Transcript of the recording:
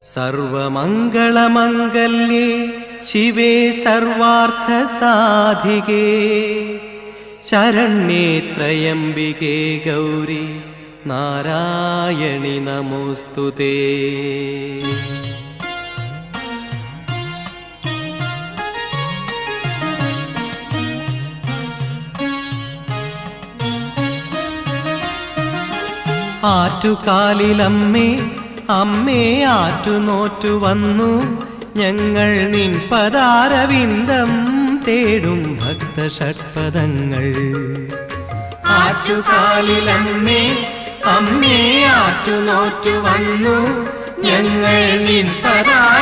സർവമംഗളമംഗല്യേ ശിവേ സർവാർത്ഥസാധികേ ശരണ്യേ ത്രയംബികേ ഗൗരി നാരായണി നമോസ്തുതേ. ആറ്റുകാലിലമ്മേ അമ്മേ ആറ്റുനോറ്റു വന്നു ഞങ്ങൾ നിൻ പദാരവിന്ദം തേടും ഭക്തഷഡ്പദങ്ങൾ. ആറ്റുകാലിലമ്മേ അമ്മേ ആറ്റുനോറ്റു വന്നു ഞങ്ങൾ നിൻ പദാരവിന്ദം